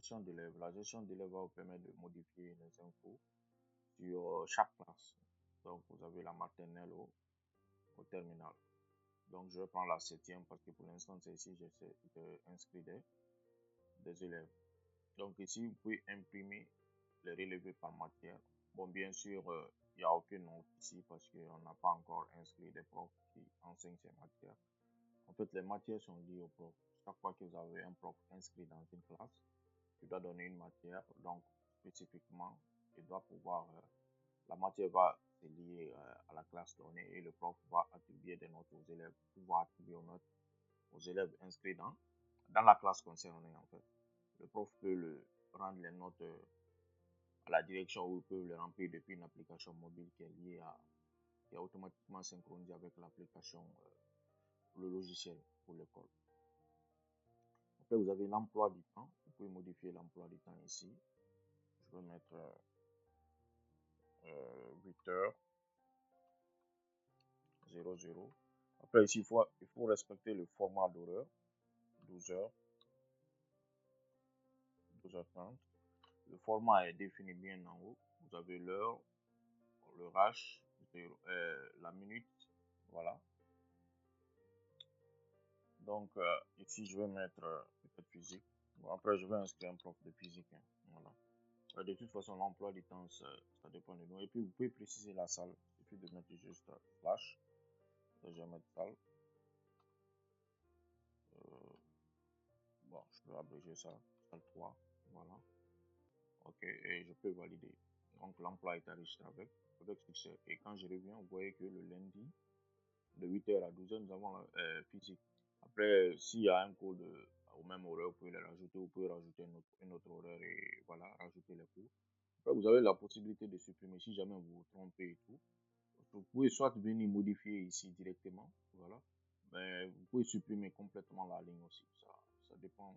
gestion d'élèves. La gestion d'élèves va vous permettre de modifier les infos sur chaque classe. Donc, vous avez la maternelle au terminal. Donc, je vais prendre la 7e parce que pour l'instant, c'est ici, j'essaie d'inscrire des élèves. Donc, ici, vous pouvez imprimer les relevés par matière. Bon, bien sûr, il n'y a aucune note ici parce qu'on n'a pas encore inscrit des profs qui enseignent ces matières. En fait, les matières sont liées aux profs. Chaque fois que vous avez un prof inscrit dans une classe, il doit donner une matière. Donc, spécifiquement, il doit pouvoir, la matière va se lier à la classe donnée et le prof va attribuer des notes aux élèves, pouvoir attribuer aux notes aux élèves inscrits dans la classe concernée, en fait. Le prof peut rendre les notes à la direction où il peut le remplir depuis une application mobile qui est liée qui est automatiquement synchronisée avec l'application, le logiciel pour l'école. Après, vous avez l'emploi du temps. Vous pouvez modifier l'emploi du temps ici. Je vais mettre 8h00. Après, ici, il faut respecter le format d'horaire. 12h, 12h30. Le format est défini bien en haut. Vous avez l'heure, le H, la minute. Voilà. Donc, ici, je vais mettre peut-être physique. Bon, après, je vais inscrire un prof de physique. Hein. Voilà. De toute façon, l'emploi du temps, ça dépend de nous. Et puis, vous pouvez préciser la salle. Il suffit de mettre juste flash. Je vais mettre salle. Bon, je peux abréger ça. Salle 3. Voilà. OK. Et je peux valider. Donc, l'emploi est enregistré avec succès. Et quand je reviens, vous voyez que le lundi, de 8h à 12h, nous avons la physique. Après, s'il y a un cours au même horaire, vous pouvez le rajouter, vous pouvez rajouter un autre horaire et voilà, rajouter les cours. Après, vous avez la possibilité de supprimer si jamais vous vous trompez et tout. Vous pouvez soit venir modifier ici directement, voilà, mais vous pouvez supprimer complètement la ligne aussi. Ça dépend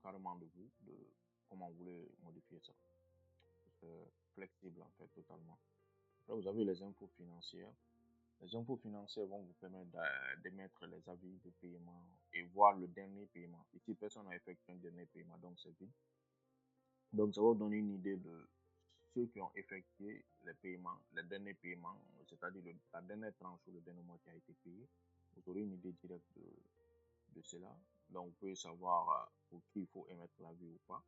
carrément de vous, de comment vous voulez modifier ça. C'est flexible en fait, totalement. Après, vous avez les infos financières. Les infos financières vont vous permettre d'émettre les avis de paiement et voir le dernier paiement. Ici, personne n'a effectué un dernier paiement, donc c'est vide. Donc, ça va vous donner une idée de ceux qui ont effectué les paiements, les derniers paiements, c'est-à-dire la dernière tranche ou le dernier mois qui a été payé. Vous aurez une idée directe de cela. Donc, vous pouvez savoir pour qui il faut émettre l'avis ou pas.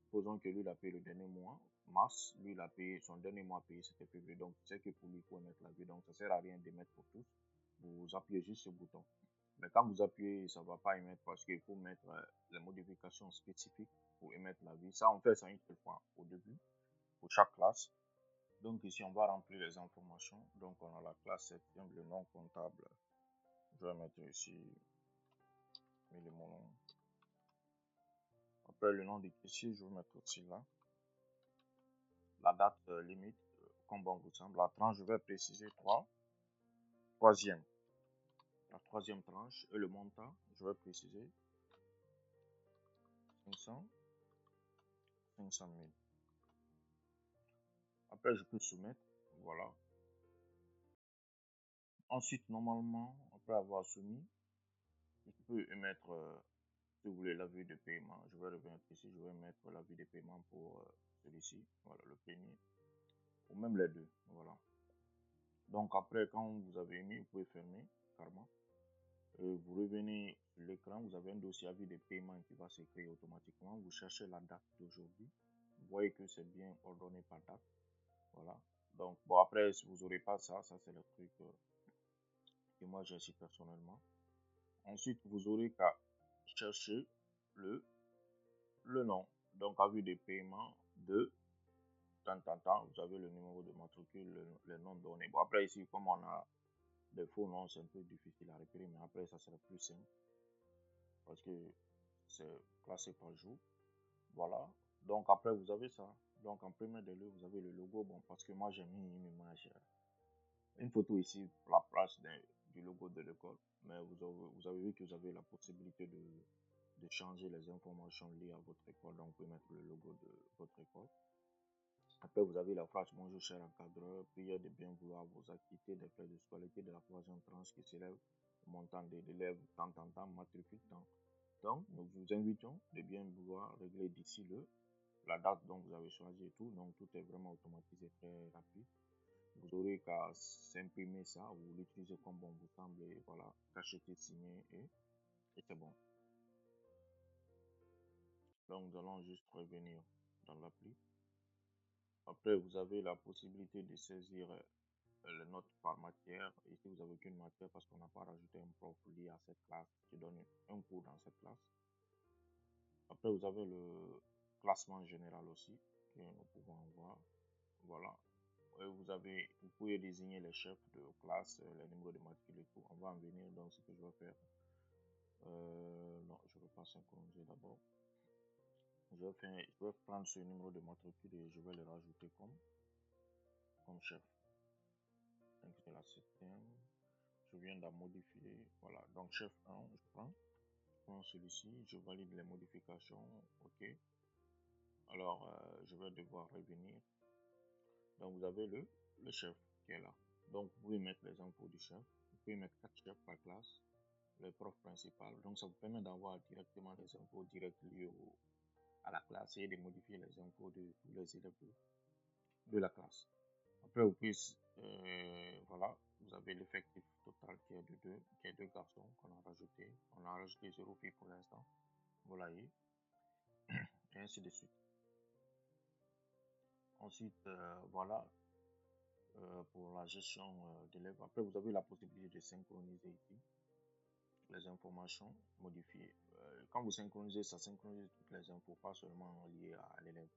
Supposons que lui, il a payé le dernier mois, mars, lui, il a payé son dernier mois payé, c'était février. Donc, c'est que pour lui, il faut émettre l'avis. Donc, ça ne sert à rien d'émettre pour tous. Vous appuyez juste ce bouton. Mais quand vous appuyez, ça ne va pas émettre parce qu'il faut mettre les modifications spécifiques pour émettre l'avis. Ça, on fait ça une seule fois au début, pour chaque classe. Donc, ici, on va remplir les informations. Donc, on a la classe 7e, le nom comptable. Je vais mettre ici, le nom. Après, le nom du caissier, je vais mettre aussi là. La date limite, comme bon vous semble. La tranche, je vais préciser 3. Troisième. La troisième tranche. Et le montant, je vais préciser 500 000. Après, je peux soumettre. Voilà. Ensuite, normalement, après avoir soumis, je peux émettre, si vous voulez, l'avis de paiement. Je vais revenir ici, je vais mettre l'avis de paiement pour celui-ci. Voilà, le premier. Ou même les deux. Voilà. Donc, après, quand vous avez mis, vous pouvez fermer, carrément. Vous revenez sur l'écran, vous avez un dossier avis de paiement qui va se créer automatiquement. Vous cherchez la date d'aujourd'hui. Vous voyez que c'est bien ordonné par date. Voilà. Donc, bon, après, si vous n'aurez pas ça, c'est le truc que moi j'ai ici personnellement. Ensuite, vous aurez qu'à chercher le nom. Donc, avis de paiement de tant. Vous avez le numéro de matricule, le nom donné. Bon, après, ici, comme on a des faux noms, c'est un peu difficile à repérer, mais après, ça sera plus simple parce que c'est classé par jour. Voilà. Donc, après, vous avez ça. Donc, en premier de lieu, vous avez le logo. Bon, parce que moi, j'ai mis une image, une photo ici pour la place du logo de l'école. Mais vous avez vu que vous avez la possibilité de changer les informations liées à votre école. Donc, vous pouvez mettre le logo de votre école. Après, vous avez la phrase bonjour cher encadreur, prière de bien vouloir vos activités des frais de scolarité de la troisième tranche qui s'élève au montant des élèves tant, matricule tant. Donc, nous vous invitons de bien vouloir régler d'ici la date dont vous avez choisi et tout. Donc, tout est vraiment automatisé, très rapide. Vous aurez qu'à s'imprimer ça, vous l'utilisez comme bon vous semble, et voilà, cacheter, signer et c'est bon. Donc, nous allons juste revenir dans l'appli. Après, vous avez la possibilité de saisir les notes par matière. Ici, vous n'avez qu'une matière parce qu'on n'a pas rajouté un prof lié à cette classe qui donne un cours dans cette classe. Après, vous avez le classement général aussi que nous pouvons voir. Voilà. Et vous pouvez désigner les chefs de classe, les numéros de matricule et tout. On va en venir. Donc, ce que je vais faire. Non, je ne vais pas synchroniser d'abord. Je vais prendre ce numéro de matricule et je vais le rajouter comme chef. Donc, c'est la septième. Je viens d'en modifier. Voilà. Donc, chef 1, je prends celui-ci. Je valide les modifications. OK. Alors, je vais devoir revenir. Donc, vous avez le chef qui est là. Donc, vous pouvez mettre les infos du chef. Vous pouvez mettre 4 chefs par classe, le prof principal. Donc, ça vous permet d'avoir directement les infos directes liées à la classe et de modifier les infos de tous les élèves de la classe. Après, vous pouvez, voilà, vous avez l'effectif total qui est deux garçons qu'on a rajouté. On a rajouté 0 filles pour l'instant. Voilà, et ainsi de suite. Ensuite, voilà, pour la gestion d'élèves. Après, vous avez la possibilité de synchroniser ici les informations modifiées. Quand vous synchronisez, ça synchronise toutes les infos, pas seulement liées à l'élève.